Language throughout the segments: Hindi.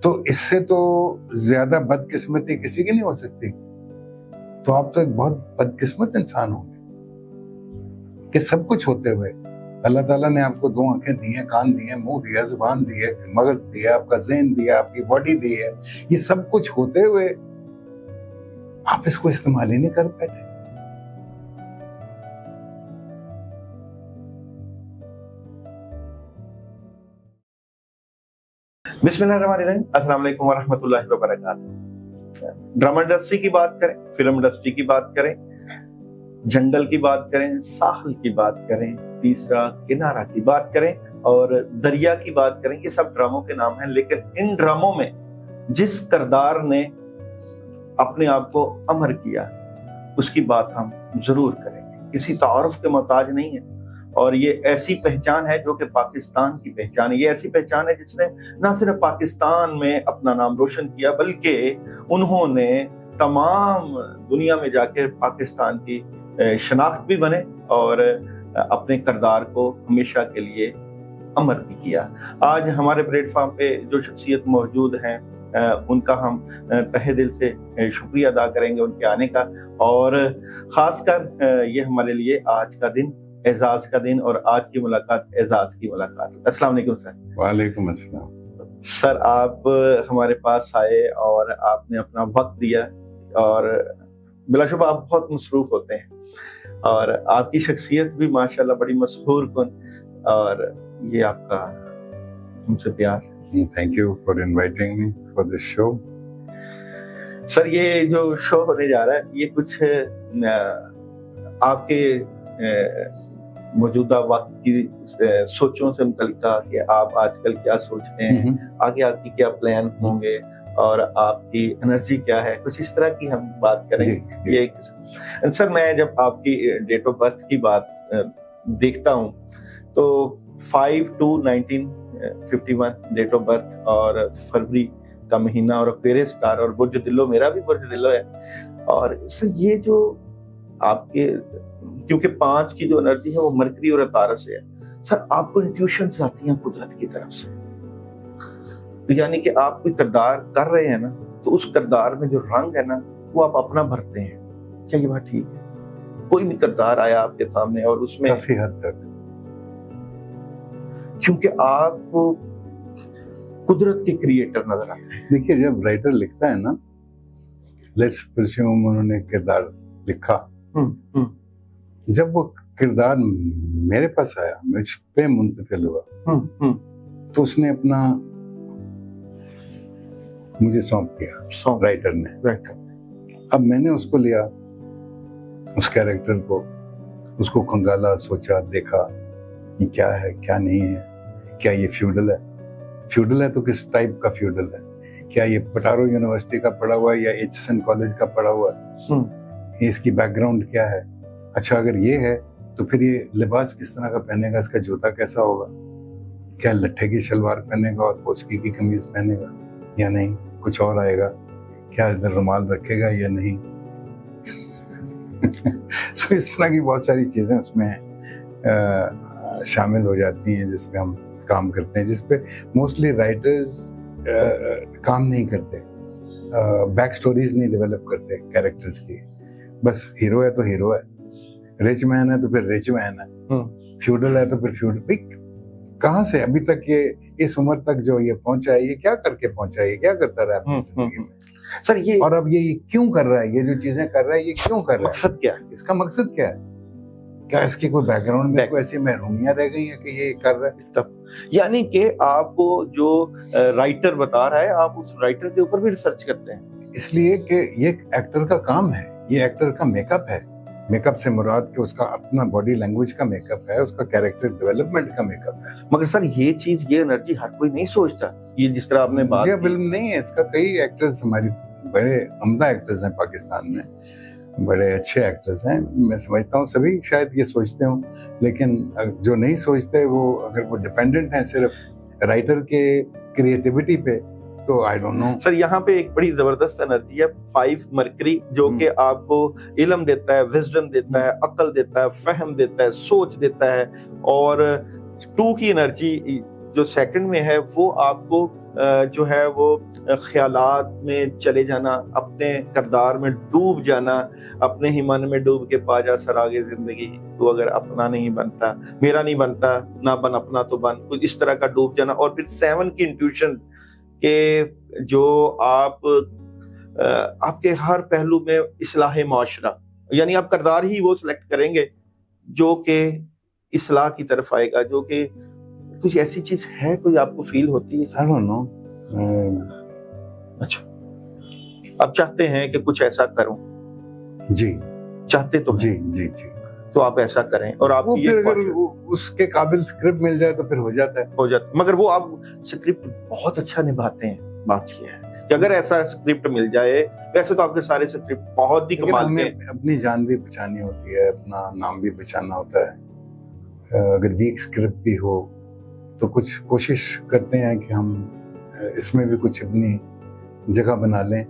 तो इससे तो ज्यादा बदकिस्मती किसी की नहीं हो सकती। तो आप तो एक बहुत बदकिस्मत इंसान होंगे कि सब कुछ होते हुए अल्लाह ताला ने आपको 2 आंखें दी हैं, कान दिए, मुंह दिया, जुबान दी है, मगज दिया, आपका ज़हन दिया, आपकी बॉडी दी है। ये सब कुछ होते हुए आप इसको इस्तेमाल ही नहीं कर बैठे। बिस्मिल्लाहिर्रहमानिर्रहीम, अस्सलाम वालेकुम वरहमतुल्लाहि वबरकातुहू। ड्रामा इंडस्ट्री की बात करें, फिल्म इंडस्ट्री की बात करें, जंगल की बात करें, साहिल की बात करें, तीसरा किनारा की बात करें और दरिया की बात करें, ये सब ड्रामों के नाम हैं। लेकिन इन ड्रामों में जिस किरदार ने अपने आप को अमर किया उसकी बात हम जरूर करेंगे। किसी तारुफ के मोहताज नहीं है और ये ऐसी पहचान है जो कि पाकिस्तान की पहचान है। ये ऐसी पहचान है जिसने ना सिर्फ पाकिस्तान में अपना नाम रोशन किया बल्कि उन्होंने तमाम दुनिया में जाकर पाकिस्तान की शनाख्त भी बने और अपने किरदार को हमेशा के लिए अमर भी किया। आज हमारे प्लेटफॉर्म पे जो शख्सियत मौजूद हैं उनका हम तहे दिल से शुक्रिया अदा करेंगे उनके आने का, और ख़ासकर ये हमारे लिए आज का दिन एजाज का दिन और आज की मुलाकात एजाज की मुलाकात। अस्सलाम वालेकुम सर। वालेकुम अस्सलाम। सर, आप हमारे पास आए और आपने अपना वक्त दिया और बिलाशुबा आप बहुत मसरूफ होते हैं और आपकी शख्सियत भी माशाल्लाह बड़ी मशहूर कुन, और ये आपका हमसे प्यार। Thank you for inviting me for this show. Sir, ये जो शो होने जा रहा है ये कुछ आपके मौजूदा वक्त की सोचों से मुतल्लिका कि आप आजकल क्या सोचते हैं, आगे आपकी क्या प्लान होंगे और आपकी एनर्जी क्या है, कुछ इस तरह की हम बात करेंगे। ये सर, मैं जब आपकी डेट ऑफ बर्थ की बात देखता हूँ तो 5/2/1951 डेट ऑफ बर्थ और फरवरी का महीना और एक्वेरियस स्टार और बुर्ज दिलो, मेरा भी बुर्ज दिलो है। और सर ये जो आपके, क्योंकि 5 की जो एनर्जी है वो मरकरी और तारस से है, सर आपको इंट्यूशंस आती हैं कुदरत की तरफ से, तो यानी कि आप कोई किरदार कर रहे हैं ना तो उस किरदार में जो रंग है ना वो आप अपना भरते हैं। क्या ये बात ठीक है? कोई भी किरदार आया आपके सामने और उसमें काफी हद तक, क्योंकि आप कुदरत के क्रिएटर नजर आते हैं। देखिए, जब राइटर लिखता है ना, लेट्स प्रिज्यूम उन्होंने किरदार लिखा, जब वो किरदार मेरे पास आया, मुझ पे मुंतकिल हुआ, तो उसने अपना मुझे सौंप दिया राइटर ने। अब मैंने उसको लिया, उस कैरेक्टर को, उसको खंगाला, सोचा, देखा ये क्या है क्या नहीं है, क्या ये फ्यूडल है, फ्यूडल है तो किस टाइप का फ्यूडल है, क्या ये पटारो यूनिवर्सिटी का पढ़ा हुआ है या एचएसएन कॉलेज का पढ़ा हुआ है, इसकी बैकग्राउंड क्या है। अच्छा, अगर ये है तो फिर ये लिबास किस तरह का पहनेगा, इसका जूता कैसा होगा, क्या लट्ठे की शलवार पहनेगा और पोस्की की कमीज पहनेगा या नहीं, कुछ और आएगा, क्या रुमाल रखेगा या नहीं। so, इस तरह की बहुत सारी चीजें उसमें शामिल हो जाती हैं जिसपे हम काम करते हैं, जिसपे मोस्टली राइटर्स काम नहीं करते, बैक स्टोरीज नहीं डेवलप करते कैरेक्टर्स की। बस हीरो है तो हीरो है, रिच मैन है तो फिर रिच मैन है, फ्यूडल है तो फिर फ्यूडल। कहाँ से अभी तक ये इस उम्र तक जो ये पहुंचा है, ये क्या करके पहुंचा है, ये क्या करता रहा अपनी जिंदगी में सर ये, और अब ये क्यों कर रहा है, ये जो चीजें कर रहा है ये क्यों कर रहा है, मकसद क्या है, इसका मकसद क्या है, क्या इसकी कोई बैकग्राउंड में कोई ऐसी महरूमियां रह गई है कि ये कर रहा है इसका। यानी कि आपको जो राइटर बता रहा है आप उस राइटर के ऊपर भी रिसर्च करते हैं, इसलिए कि ये एक्टर का काम है, ये एक्टर का मेकअप है। मेकअप से मुराद कि उसका अपना बॉडी लैंग्वेज का मेकअप है, उसका कैरेक्टर डेवलपमेंट का मेकअप है। मगर सर ये चीज, ये एनर्जी हर कोई नहीं सोचता, ये जिस तरह आपने बात की। फिल्म नहीं है इसका, कई एक्टर्स हमारी बड़े उम्दा एक्टर्स हैं पाकिस्तान में, बड़े अच्छे एक्टर्स हैं, मैं समझता हूँ सभी शायद ये सोचते हों, लेकिन जो नहीं सोचते वो, अगर वो डिपेंडेंट हैं सिर्फ राइटर के क्रिएटिविटी पे, तो आई डोंट नो। सर यहाँ पे एक बड़ी जबरदस्त एनर्जी है 5 मरकरी, जो कि आपको इल्म देता है, विजडम देता है, अक्ल देता है, फहम देता है, सोच देता है, और 2 की एनर्जी जो सेकंड में है वो आपको जो है वो ख्यालात में चले जाना, अपने किरदार में डूब जाना, अपने ही मन में डूब के पा जा सरागे जिंदगी, तो अगर अपना नहीं बनता, मेरा नहीं बनता, ना बन अपना तो बन, कुछ इस तरह का डूब जाना। और फिर 7 की इंट्यूशन के जो आपके हर पहलू में इस्लाह माशरा, यानी आप किरदार ही वो सिलेक्ट करेंगे जो कि इस्लाह की तरफ आएगा, जो कि कुछ ऐसी चीज है, कोई आपको फील होती है? I don't know. अच्छा, आप चाहते हैं कि कुछ ऐसा करूं? जी चाहते तो जी हैं, जी जी। तो आप ऐसा करें और वो आपकी फिर ये अगर ख्वाहिश उसके काबिल स्क्रिप्ट मिल जाए तो फिर हो जाता है। हो जाता, मगर वो आप स्क्रिप्ट बहुत अच्छा निभाते हैं। बात ये है कि अगर ऐसा स्क्रिप्ट मिल जाए, वैसे तो आपके सारे स्क्रिप्ट बहुत ही लेकिन कमाल के हमें अपनी जान भी बचानी होती है, अपना नाम भी बचाना होता है। अगर वीक स्क्रिप्ट भी हो तो कुछ कोशिश करते हैं कि हम इसमें भी कुछ अपनी जगह बना लें,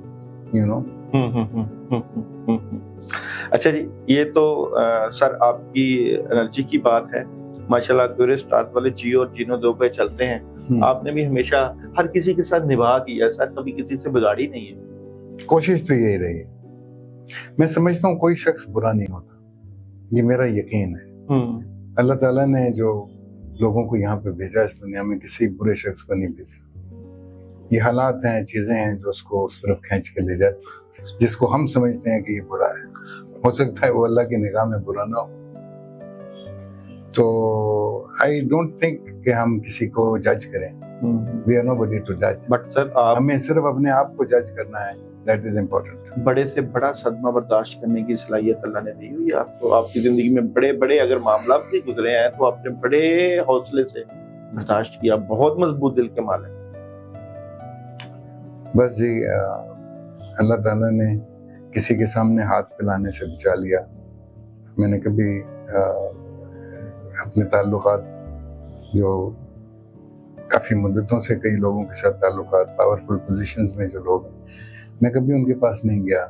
यू नो। अच्छा जी, ये तो सर आपकी एनर्जी की बात है। माशाल्लाह क्यूरियस स्टार्ट वाले जियो और जिनो दो पे चलते हैं। आपने भी हमेशा हर किसी के साथ निभा किया सर, कभी किसी से बिगाड़ी नहीं है। कोशिश तो यही रही है। मैं समझता हूँ कोई शख्स बुरा नहीं होता, ये मेरा यकीन है। अल्लाह ताला ने जो लोगों को यहाँ पे भेजा इस दुनिया में, किसी बुरे शख्स को नहीं भेजा। ये हालात हैं, चीजें हैं जो उसको उस तरफ खींच के ले जाते, जिसको हम समझते हैं कि ये बुरा है। हो सकता है वो अल्लाह की निगाह में बुरा ना हो। तो आई डोंट थिंक कि हम किसी को जज करें। वी आर नोबडी टू जज। बट सर हमें सिर्फ अपने आप को जज करना है, दैट इज इम्पोर्टेंट। बड़े से बड़ा सदमा बर्दाश्त करने की सलाहियत अल्लाह ने दी हुई है आपको। आपकी जिंदगी में बड़े बड़े अगर मामला भी गुजरे हैं तो आपने बड़े हौसले से बर्दाश्त किया। बहुत मजबूत दिल के मालिक। बस जी, अल्लाह ताला ने किसी के सामने हाथ फैलाने से बचा लिया। मैंने कभी अपने ताल्लुकात, जो काफ़ी मुद्दतों से कई लोगों के साथ ताल्लुकात, पावरफुल पोजीशंस में जो लोग हैं, मैं कभी उनके पास नहीं गया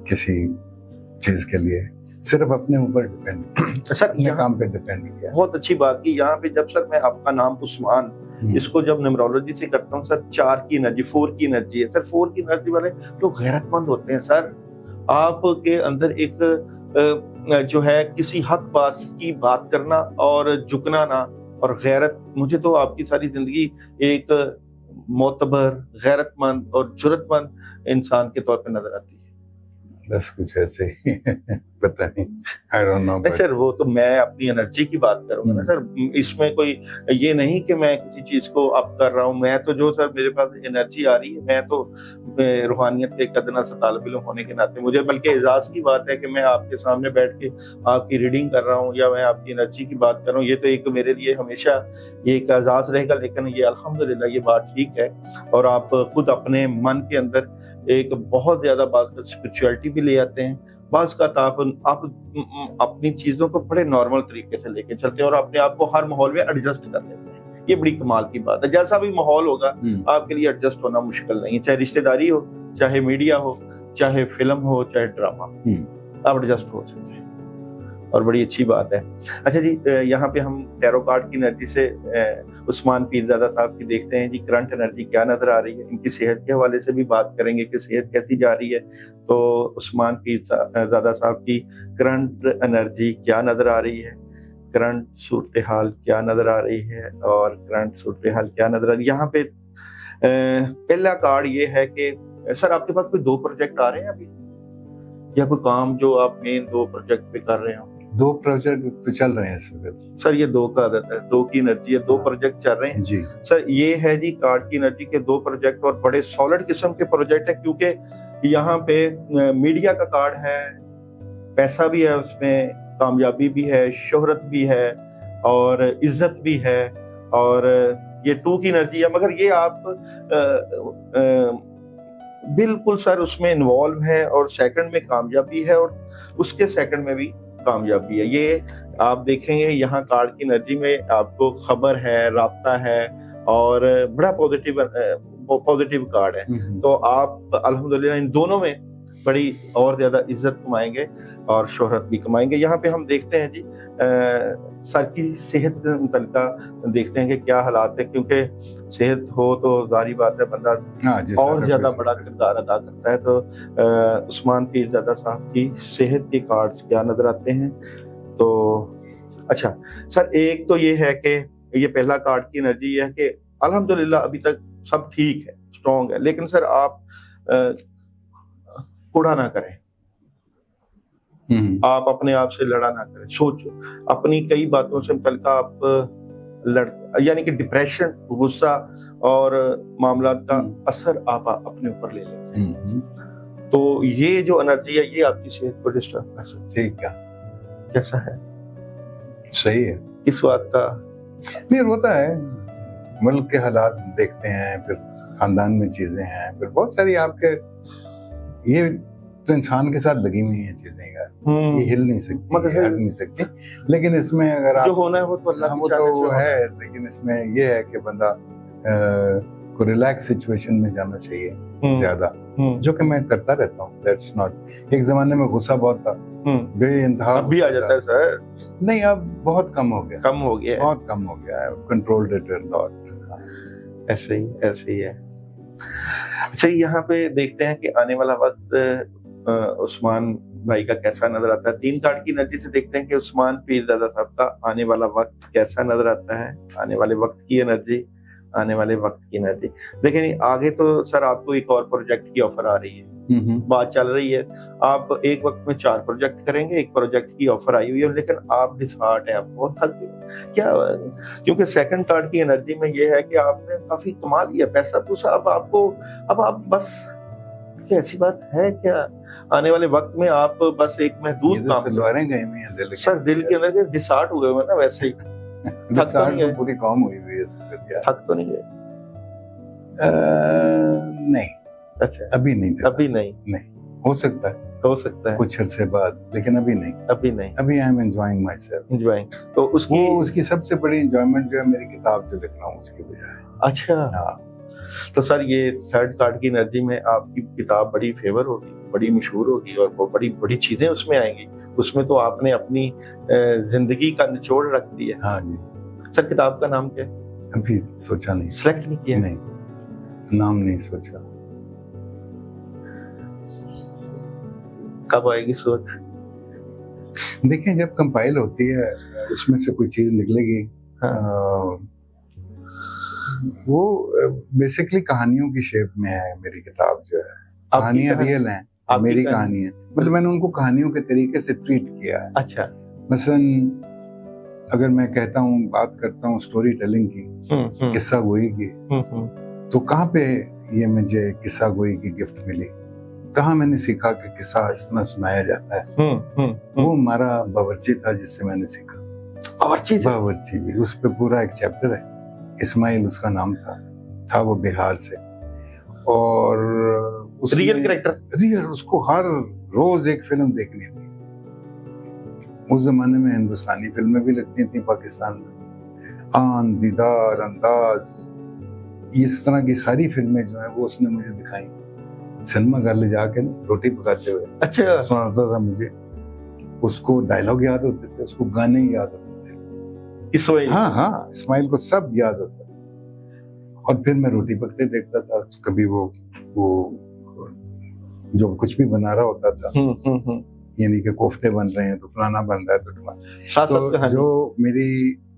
किसी चीज़ के लिए। सिर्फ अपने ऊपर डिपेंड, सर अपने काम पे डिपेंड किया। बहुत अच्छी बात की यहाँ पे। जब सर मैं आपका नाम उस्मान, इसको जब न्यूमरोलॉजी से करता हूँ सर, 4 की एनर्जी, 4 की एनर्जी है सर। 4 की एनर्जी वाले लोग गैरतमंद होते हैं सर। आपके अंदर एक जो है किसी हक बात की बात करना और झुकना ना, और गैरत, मुझे तो आपकी सारी जिंदगी एक मोतबर, गैरतमंद और जुर्रतमंद इंसान के तौर पे नजर आती है। बस कुछ ऐसे ही पता नहीं, आई डोंट नो। सर वो तो मैं अपनी एनर्जी की बात करूंगा ना सर, इसमें कोई ये नहीं कि मैं किसी चीज को अप कर रहा हूँ। मैं तो जो सर मेरे पास एनर्जी आ रही है, मैं तो रूहानियत के एक अदना सा तालिब इल्म होने के नाते मुझे बल्कि एजाज की बात है कि मैं आपके सामने बैठ के आपकी रीडिंग कर रहा हूँ या मैं आपकी एनर्जी की बात कर रहा हूँ। ये तो एक मेरे लिए हमेशा ये एक एजाज रहेगा। लेकिन ये अल्हम्दुलिल्लाह ये बात ठीक है। और आप खुद अपने मन के अंदर एक बहुत ज्यादा बात का स्पिरिचुअलिटी भी ले आते हैं। बात का आप अपनी चीजों को बड़े नॉर्मल तरीके से लेके चलते हैं और अपने आप को हर माहौल में एडजस्ट कर लेते हैं। ये बड़ी कमाल की बात है। जैसा भी माहौल होगा आपके लिए एडजस्ट होना मुश्किल नहीं है। चाहे रिश्तेदारी हो, चाहे मीडिया हो, चाहे फिल्म हो, चाहे ड्रामा, आप एडजस्ट हो सकते हैं और बड़ी अच्छी बात है। अच्छा जी, यहाँ पे हम टैरो कार्ड की एनर्जी से उस्मान पीरजादा साहब की देखते हैं जी, करंट एनर्जी क्या नजर आ रही है। इनकी सेहत के हवाले से भी बात करेंगे कि सेहत कैसी जा रही है। तो उस्मान पीरजादा साहब की करंट एनर्जी क्या नजर आ रही है, करंट सूरत हाल क्या नजर आ रही है और करंट सूरत हाल क्या नजर आ रही है। यहाँ पे पहला कार्ड ये है कि सर आपके पास कोई 2 प्रोजेक्ट आ रहे हैं अभी, या कोई काम जो आप मेन 2 प्रोजेक्ट पे कर रहे हो? 2 प्रोजेक्ट तो चल रहे हैं इस वक्त सर। ये 2 का आदत है, 2 की एनर्जी है, 2 प्रोजेक्ट चल रहे हैं जी सर। ये है जी कार्ड की एनर्जी के 2 प्रोजेक्ट और बड़े सॉलिड किस्म के प्रोजेक्ट है, क्योंकि यहाँ पे मीडिया का कार्ड है, पैसा भी है उसमें, कामयाबी भी है, शोहरत भी है और इज्जत भी है। और ये 2 की एनर्जी है, मगर ये आप बिल्कुल सर उसमें इन्वॉल्व है और सेकंड में कामयाबी है और उसके सेकंड में भी कामयाबी है। ये आप देखेंगे यहाँ कार्ड की एनर्जी में आपको खबर है, राब्ता है और बड़ा पॉजिटिव कार्ड है। तो आप अल्हम्दुलिल्लाह इन दोनों में बड़ी और ज्यादा इज्जत कमाएंगे और शोहरत भी कमाएंगे। यहाँ पे हम देखते हैं जी सर की सेहत मुतल्लिका देखते हैं कि क्या हालात है, क्योंकि सेहत हो तो जाहिर बात है बंदा और ज्यादा बड़ा किरदार अदा करता है। तो उस्मान पीरज़ादा साहब की सेहत के कार्ड्स क्या नजर आते हैं? तो अच्छा सर, एक तो ये है कि ये पहला कार्ड की एनर्जी है कि अल्हम्दुलिल्लाह अभी तक सब ठीक है, स्ट्रॉन्ग है, लेकिन सर आप कूड़ा ना करें, आप अपने आप से लड़ा ना करें, सोचो अपनी कई बातों से मुतल्लिका आप यानी कि डिप्रेशन, गुस्सा और मामलात का असर आप अपने ऊपर ले लेते हैं। तो ये जो एनर्जी है ये आपकी सेहत को डिस्टर्ब कर सकती है। ठीक है, कैसा है? सही है। किस बात का? नहीं, होता है, मुल्क के हालात देखते हैं, फिर खानदान में चीजें हैं, फिर बहुत सारी आपके, ये तो इंसान के साथ लगी हुई हैं चीजें यार, ये हिल नहीं सकती, हट नहीं सकती। लेकिन इसमें अगर आप जो होना है वो तो अल्लाह वो तो है, लेकिन इसमें ये है कि बंदा को रिलैक्स सिचुएशन में जाना चाहिए ज्यादा, जो कि मैं करता रहता हूँ। दैट्स नॉट, एक जमाने में गुस्सा बहुत था, बेइंतहा अभी आ जाता है सर? नहीं, अब बहुत कम हो गया, बहुत कम हो गया है, कंट्रोल्ड इट अ लॉट। ऐसे ही है। अच्छा, यहाँ पे देखते हैं कि आने वाला वक्त उस्मान भाई का कैसा नजर आता है। 3 कार्ड की एनर्जी से देखते हैं कि उस्मान पीरज़ादा साहब का आने वाला वक्त कैसा नजर आता है, आने वाले वक्त की एनर्जी, आने वाले वक्त की एनर्जी। देखिए आगे तो सर आपको एक और प्रोजेक्ट की ऑफर आ रही है, बात चल रही है, आप एक वक्त में 4 प्रोजेक्ट करेंगे, एक प्रोजेक्ट की ऑफर आई हुई है, लेकिन आप डिसहार्ट है, आप बहुत थक गए क्या? क्योंकि सेकंड कार्ड की एनर्जी में ये है कि आपने काफी कमा लिया पैसा, तो अब आप बस, क्या ऐसी बात है क्या? आने वाले वक्त में आप बस एक महदूद काम तलवारें गई हुई हैं दिल सर, दिल के अंदर डिसहार्ट हो गए ना, वैसे ही थक तो नहीं गए? पूरी कौम हुई हुई है, थक तो नहीं गए? नहीं। अच्छा, अभी नहीं, हो सकता है कुछ अर्से बाद, लेकिन अभी नहीं। अभी I am enjoying my self. तो उसकी सबसे बड़ी एंजॉयमेंट जो है मेरी किताब से लिख रहा हूँ उसके बजाय। अच्छा, हाँ। तो सर ये थर्ड कार्ड की एनर्जी में आपकी किताब बड़ी फेवर होगी, बड़ी मशहूर होगी और वो बड़ी बड़ी चीजें उसमें आएंगी। उसमें तो आपने अपनी जिंदगी का निचोड़ रख दिया। हाँ जी। सर किताब का नाम क्या है? अभी सोचा नहीं, सिलेक्ट नहीं किया? नहीं, नाम नहीं सोचा। कब आएगी सोच? देखिए, जब कंपाइल होती है उसमें से कोई चीज निकलेगी। हाँ। वो बेसिकली कहानियों की शेप में है मेरी किताब जो है, कहानियां रियल हैं, मेरी कहानी है, मतलब मैंने उनको कहानियों के तरीके से ट्रीट किया है। अच्छा, मसलन अगर मैं कहता हूँ, बात करता हूँ स्टोरी टेलिंग की, किस्सा गोई की, तो कहाँ पे ये मुझे किस्सा गोई की गिफ्ट मिली, कहाँ मैंने सीखा कि किस्सा इस तरह सुनाया जाता है। वो हमारा बावर्ची था जिससे मैंने सीखा। बावर्ची भी, उस पे पूरा एक चैप्टर है। इस्माइल उसका नाम था वो बिहार से, और रियल कैरेक्टर, रियल, उसको हर रोज एक फिल्म देखनी थी। उस जमाने में हिंदुस्तानी फिल्में भी लगती थी पाकिस्तान में, आन, दीदार, अंदाज, इस तरह की सारी फिल्में जो है वो उसने मुझे दिखाई। सिनेमा घर ले जाके रोटी पकाते हुए अच्छा सुनाता था मुझे, उसको डायलॉग याद होते थे, उसको गाने याद होते थे। हाँ, इस्माइल को सब याद होता था। और फिर मैं रोटी पकते देखता था, कभी वो जो कुछ भी बना रहा होता था, यानी कि कोफ्ते बन रहे हैं तो फलाना बन रहा है, तो जो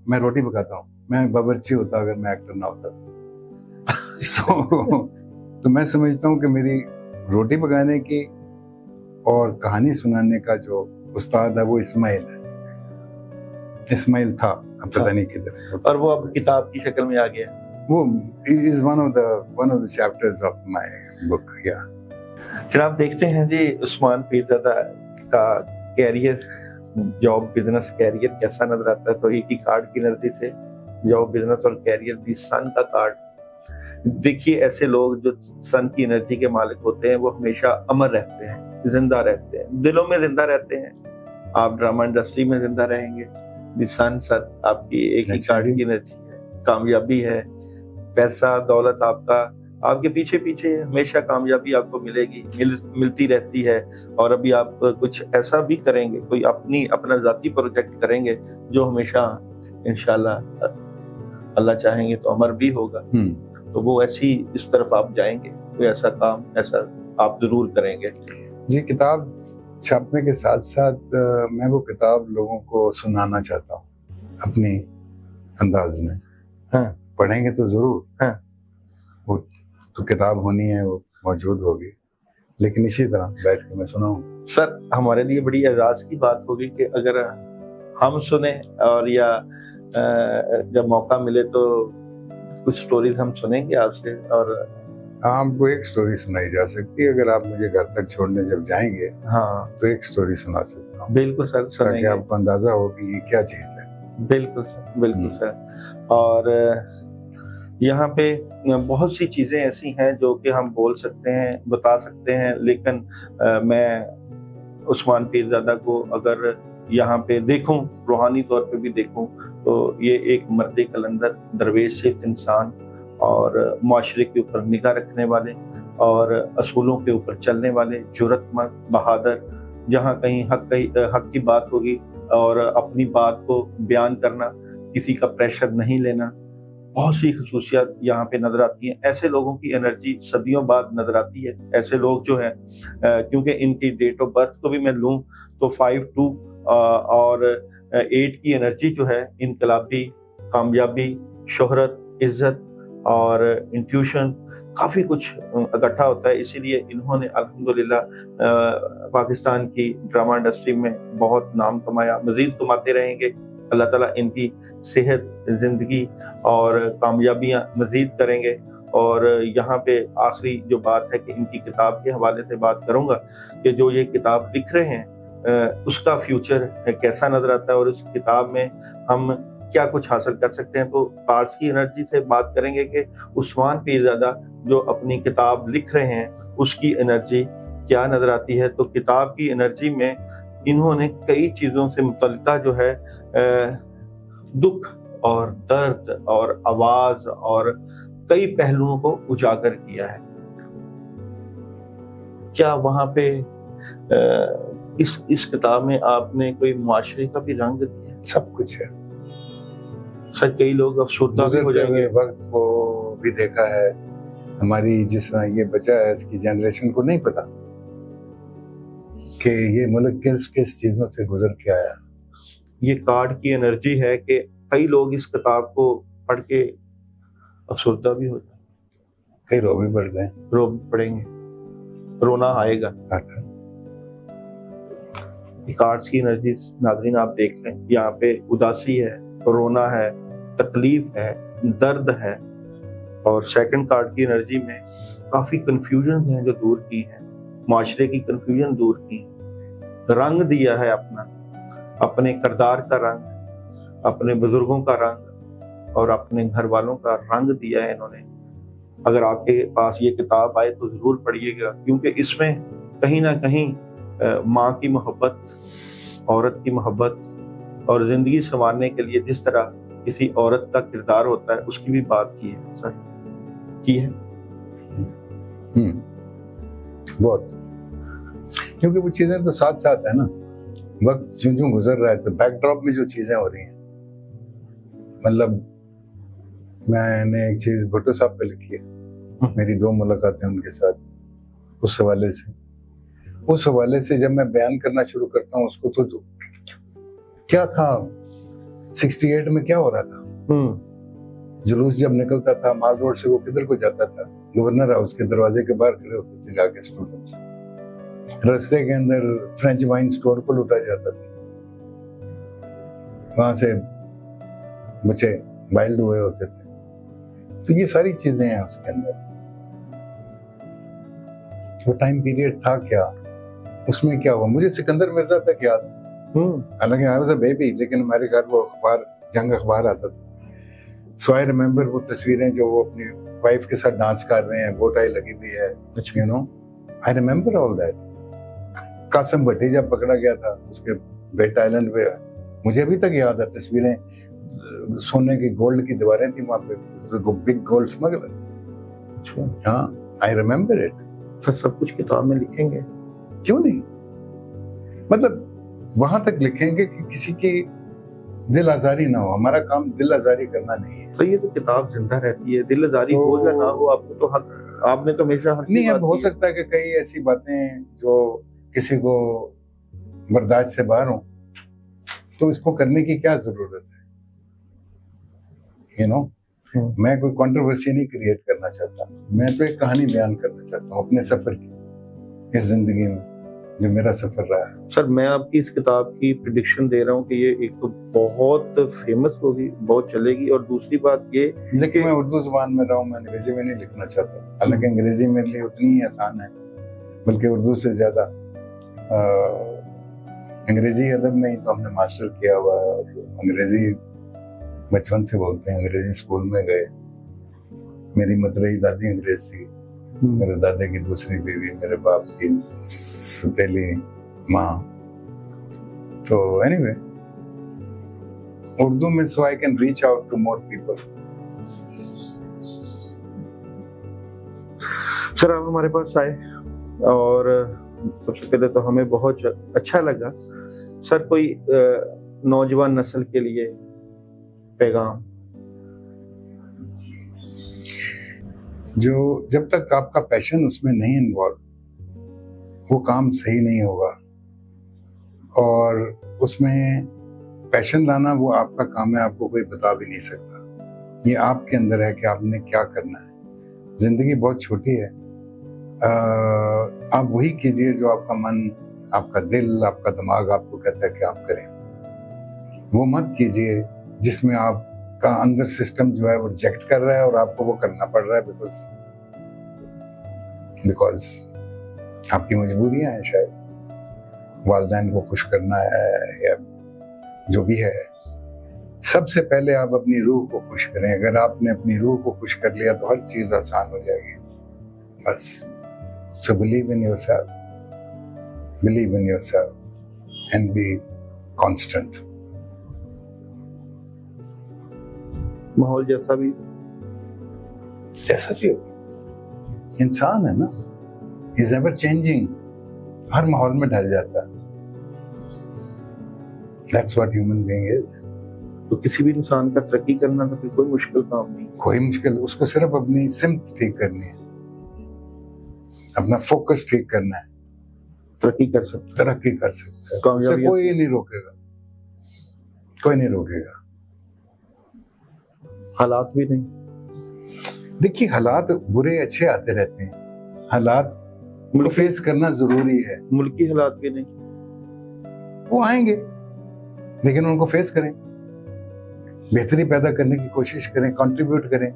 मैं रोटी पकाता हूँ, मैं बावर्ची होता अगर मैं एक्टर ना होता तो मैं समझता हूँ कि मेरी रोटी पकाने की और कहानी सुनाने का जो उस्ताद है वो इस्माइल था, अब पता नहीं किधर, और वो अब किताब की शक्ल में आ गया। वो is one of the chapters of my book. या जनाब, देखते हैं जी उस्मान पीरज़ादा का कैरियर, जॉब, बिजनेस कैरियर कैसा नजर आता है। तो एक ही कार्ड की एनर्जी से जॉब, बिजनेस और कैरियर, दी सन का कार्ड। देखिए, ऐसे लोग जो सन की एनर्जी के मालिक होते हैं वो हमेशा अमर रहते हैं, जिंदा रहते हैं, दिलों में जिंदा रहते हैं। आप ड्रामा इंडस्ट्री में जिंदा रहेंगे। दी सन सर आपकी एक ही कार्ड की एनर्जी है, कामयाबी है, पैसा, दौलत आपका आपके पीछे पीछे हमेशा कामयाबी आपको मिलेगी, मिलती रहती है। और अभी आप कुछ ऐसा भी करेंगे, कोई अपना जाती प्रोजेक्ट करेंगे जो हमेशा इंशाल्लाह अल्लाह चाहेंगे तो अमर भी होगा। तो वो ऐसी इस तरफ आप जाएंगे, कोई ऐसा काम ऐसा आप जरूर करेंगे। जी, किताब छापने के साथ साथ मैं वो किताब लोगों को सुनाना चाहता हूँ अपनी अंदाज में। हाँ। पढ़ेंगे तो जरूर। हाँ। वो तो किताब होनी है, वो मौजूद होगी, लेकिन इसी तरह बैठ के मैं सुनाऊं। सर, हमारे लिए बड़ी एजाज की बात होगी कि अगर हम सुने और या जब मौका मिले तो कुछ स्टोरीज हम सुनेंगे आपसे। और आपको एक स्टोरी सुनाई जा सकती है, अगर आप मुझे घर तक छोड़ने जब जाएंगे हाँ तो एक स्टोरी सुना सकता हूँ। बिल्कुल सर, ताकि सुनेंगे। आपको अंदाजा हो कि ये क्या चीज है। बिल्कुल सर, बिल्कुल सर। और यहाँ पे बहुत सी चीजें ऐसी हैं जो कि हम बोल सकते हैं, बता सकते हैं, लेकिन मैं उस्मान पीरज़ादा को अगर यहाँ पे देखूं, रूहानी तौर पे भी देखूं, तो ये एक मर्द कलंदर, दरवेश सिर्फ इंसान और माशरे के ऊपर निगाह रखने वाले और असूलों के ऊपर चलने वाले, जुर्रतमंद, बहादुर, जहाँ कहीं हक की बात होगी और अपनी बात को बयान करना, किसी का प्रेशर नहीं लेना, बहुत सी खसूसियात यहाँ पे नजर आती हैं। ऐसे लोगों की एनर्जी सदियों बाद नजर आती है। ऐसे लोग जो है क्योंकि इनकी डेट ऑफ बर्थ को भी मैं लूँ तो 5-2 और 8 की एनर्जी जो है इनकलाबी, कामयाबी, शोहरत, इज्जत और इंट्यूशन, काफ़ी कुछ इकट्ठा होता है। इसीलिए इन्होंने अल्हम्दुलिल्लाह पाकिस्तान की ड्रामा इंडस्ट्री में बहुत नाम कमाया, मज़ीद कमाते रहेंगे। अल्लाह ताला इनकी सेहत, ज़िंदगी और कामयाबियाँ मज़ीद करेंगे। और यहाँ पे आखिरी जो बात है कि इनकी किताब के हवाले से बात करूँगा कि जो ये किताब लिख रहे हैं उसका फ्यूचर कैसा नज़र आता है और उस किताब में हम क्या कुछ हासिल कर सकते हैं। तो कार्ड्स की एनर्जी से बात करेंगे कि उस्मान पीरज़ादा जो अपनी किताब लिख रहे हैं उसकी एनर्जी क्या नज़र आती है। तो किताब की एनर्जी में इन्होंने कई चीज़ों से मुतल्लिका जो है दुख और दर्द और आवाज और कई पहलुओं को उजागर किया है। क्या वहां पे इस किताब में आपने कोई मुआशरे का भी रंग दिया? सब कुछ है सर। कई लोग अफसरदा भी हो जाएंगे। वक्त को भी देखा है। हमारी जिस तरह ये बचा है, इसकी जनरेशन को नहीं पता कि ये मुल्क किस किस चीजों से गुजर के आया। ये कार्ड की एनर्जी है कि कई लोग इस किताब को पढ़ के अफसरदा भी हो जाए, कई रो भी पड़ गए, रो पड़ेंगे, रोना आएगा। कार्ड्स की एनर्जी नाज़रीन आप देख लें, यहाँ पे उदासी है, रोना है, तकलीफ है, दर्द है। और सेकंड कार्ड की एनर्जी में काफी कंफ्यूजन हैं जो दूर की हैं, माशरे की कंफ्यूजन दूर की है। रंग दिया है अपना, अपने किरदार का रंग, अपने बुजुर्गों का रंग और अपने घर वालों का रंग दिया है इन्होंने। अगर आपके पास ये किताब आए तो जरूर पढ़िएगा, क्योंकि इसमें कहीं ना कहीं माँ की मोहब्बत, औरत की मोहब्बत और जिंदगी संवारने के लिए जिस तरह किसी औरत का किरदार होता है उसकी भी बात की है सर, की है। बहुत, क्योंकि वो चीजें तो साथ साथ है ना, वक्त जो जो गुजर रहा है तो बैकड्रॉप में जो चीजें हो रही हैं। मतलब मैंने एक चीज भुट्टो साहब पे लिखी है, मेरी 2 मुलाकातें उनके साथ, उस हवाले से जब मैं बयान करना शुरू करता हूँ उसको, तो क्या था 68 में क्या हो रहा था। जुलूस जब निकलता था माल रोड से, वो किधर को जाता था, गवर्नर हाउस के दरवाजे के बाहर खड़े होते थे जाके स्टूडेंट्स। रास्ते के अंदर फ्रेंच वाइन स्टोर को लूटा जाता था, वहां से बच्चे वाइल्ड हुए होते थे। तो ये सारी चीजें हैं उसके अंदर। वो टाइम पीरियड था क्या, उसमें क्या हुआ। मुझे सिकंदर मिर्जा तक याद है, हालांकि आई वाज अ बेबी, लेकिन हमारे घर वो अखबार, जंग अखबार आता था। सो आई रिमेम्बर वो तस्वीरें जो वो अपनी वाइफ के साथ डांस कर रहे हैं, बो टाई लगी हुई है, you know, I remember all that. Qasim Bhatti जब पकड़ा गया था उसके बेट आइलैंड पे, मुझे अभी तक याद है तस्वीरें, सोने की गोल्ड की दीवारें थी वहां पे, बिग गोल्ड स्मगलर। अच्छा, हाँ, आई रिमेम्बर इट। सर सब कुछ किताब में लिखेंगे? क्यों नहीं, मतलब वहां तक लिखेंगे कि किसी की दिल आजारी ना हो। हमारा काम दिल आजारी करना नहीं है। तो ये तो किताब जिंदा रहती है, दिल आजारी तो- हो या ना हो, आपको तो हक, आपने तो हमेशा हक की नहीं, बात अब हो की है। सकता है कि कई ऐसी बातें जो किसी को बर्दाश्त से बाहर हो, तो इसको करने की क्या जरूरत है, यू नो। मैं कोई कंट्रोवर्सी नहीं क्रिएट करना चाहता, मैं तो एक कहानी बयान करना चाहता हूँ अपने सफर की, इस जिंदगी में जो मेरा सफर रहा है। सर मैं आपकी इस किताब की प्रिडिक्शन दे रहा हूँ कि ये एक तो बहुत फेमस होगी, बहुत चलेगी, और दूसरी बात ये लेकिन मैं उर्दू जुबान में रहा हूँ, मैं अंग्रेजी में नहीं लिखना चाहता। हालांकि अंग्रेजी मेरे लिए उतनी ही आसान है, बल्कि उर्दू से ज्यादा। अंग्रेजी अदब में ही तो हमने मास्टर किया हुआ है, और अंग्रेजी बचपन से बोलते हैं। अंग्रेजी स्कूल में गए, मेरी मतरेई दादी अंग्रेज थी, मेरे दादा की दूसरी बीवी, मेरे बाप की सतीली माँ। तो एनीवे, उर्दू में so I can reach out to more people. Sir आप हमारे पास आए और सबसे पहले तो हमें बहुत अच्छा लगा। सर कोई नौजवान नस्ल के लिए पैगाम? जो जब तक आपका पैशन उसमें नहीं इन्वॉल्व, वो काम सही नहीं होगा। और उसमें पैशन लाना वो आपका काम है, आपको कोई बता भी नहीं सकता। ये आपके अंदर है कि आपने क्या करना है। जिंदगी बहुत छोटी है, आप वही कीजिए जो आपका मन, आपका दिल, आपका दिमाग आपको कहता है कि आप करें। वो मत कीजिए जिसमें आपका अंदर सिस्टम जो है वो रिजेक्ट कर रहा है और आपको वो करना पड़ रहा है बिकॉज आपकी मजबूरियां हैं, शायद वालिदैन को खुश करना है या जो भी है। सबसे पहले आप अपनी रूह को खुश करें। अगर आपने अपनी रूह को खुश कर लिया तो हर चीज आसान हो जाएगी। बस so believe in yourself and be constant। माहौल जैसा भी हो, इंसान है ना, इज एवर चेंजिंग, हर माहौल में ढल जाता है। That's what human being is। तो किसी भी इंसान का तरक्की करना तो कोई मुश्किल काम नहीं। कोई मुश्किल, उसको सिर्फ अपनी सिमत ठीक करनी है, अपना फोकस ठीक करना है, तरक्की कर सकता तरक्की कर सकता है। कामयाबी उसे कोई नहीं रोकेगा, कोई नहीं रोकेगा। हालात भी नहीं। देखिए, हालात बुरे अच्छे आते रहते हैं, हालात को फेस करना जरूरी है। मुल्की हालात भी नहीं, वो आएंगे लेकिन उनको फेस करें, बेहतरी पैदा करने की कोशिश करें, कंट्रीब्यूट करें।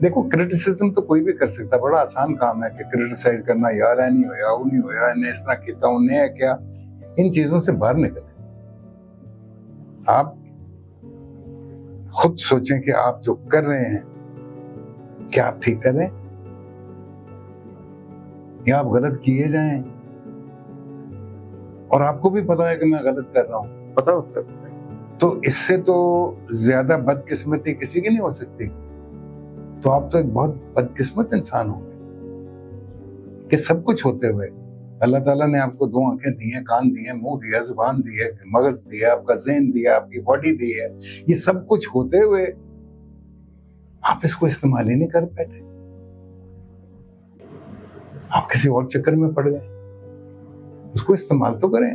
देखो, क्रिटिसिज्म तो कोई भी कर सकता है, बड़ा आसान काम है कि क्रिटिसाइज करना, यार ऐ नहीं होया, वो नहीं होया, इन्हें इस तरह किया, उन्हें है क्या। इन चीजों से बाहर निकलें। आप खुद सोचें कि आप जो कर रहे हैं क्या आप ठीक कर रहे हैं या आप गलत किए जाएं। और आपको भी पता है कि मैं गलत कर रहा हूं, पता होता है। तो इससे तो ज्यादा बदकिस्मती किसी की नहीं हो सकती। तो आप तो एक बहुत बदकिस्मत इंसान हो कि सब कुछ होते हुए अल्लाह ताला ने आपको दो आंखें दी हैं, कान दिए, मुंह दिया, जुबान दी है, मगज दिया, आपका ज़हन दिया, आपकी बॉडी दी है। ये सब कुछ होते हुए आप इसको इस्तेमाल ही नहीं कर बैठे, आप किसी और चक्कर में पड़ गए। उसको इस्तेमाल तो करें,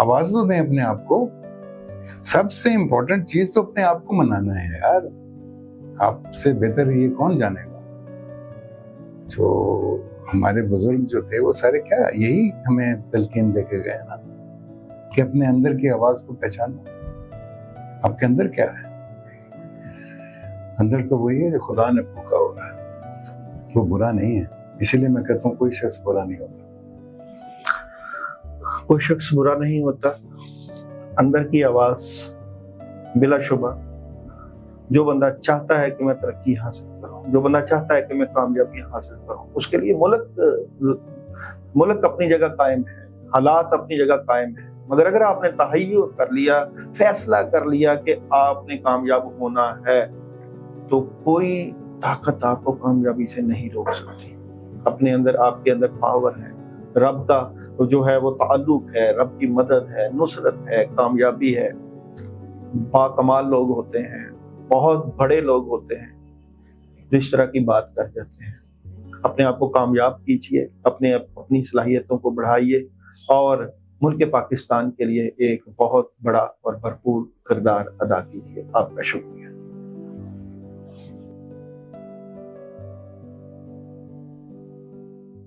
आवाज तो दें अपने आप को। सबसे इंपॉर्टेंट चीज तो अपने आप को मनाना है यार। आपसे बेहतर ये कौन जानेगा। जो हमारे बुजुर्ग जो थे वो सारे क्या यही हमें तलकीन देके गए ना, कि अपने अंदर की आवाज को पहचानो। आपके अंदर क्या है? अंदर तो वही है जो खुदा ने फूंका हुआ है, वो बुरा नहीं है। इसीलिए मैं कहता हूँ कोई शख्स बुरा नहीं होता। कोई शख्स बुरा नहीं होता। अंदर की आवाज बिलाशुबा, जो बंदा चाहता है कि मैं तरक्की हासिल करूं, जो बंदा चाहता है कि मैं कामयाबी हासिल करूं, उसके लिए मुल्क अपनी जगह कायम है, हालात अपनी जगह कायम है। मगर अगर आपने तहय्युर कर लिया, फैसला कर लिया कि आपने कामयाब होना है, तो कोई ताकत आपको कामयाबी से नहीं रोक सकती। अपने अंदर, आपके अंदर पावर है, रब का जो है वो ताल्लुक है, रब की मदद है, नुसरत है, कामयाबी है। बाकमाल लोग होते हैं, बहुत बड़े लोग होते हैं जो इस तरह की बात कर जाते हैं। अपने आप को कामयाब कीजिए, अपनी सलाहियतों को बढ़ाइए और मुल्क पाकिस्तान के लिए एक बहुत बड़ा और भरपूर किरदार अदा कीजिए। आपका शुक्रिया।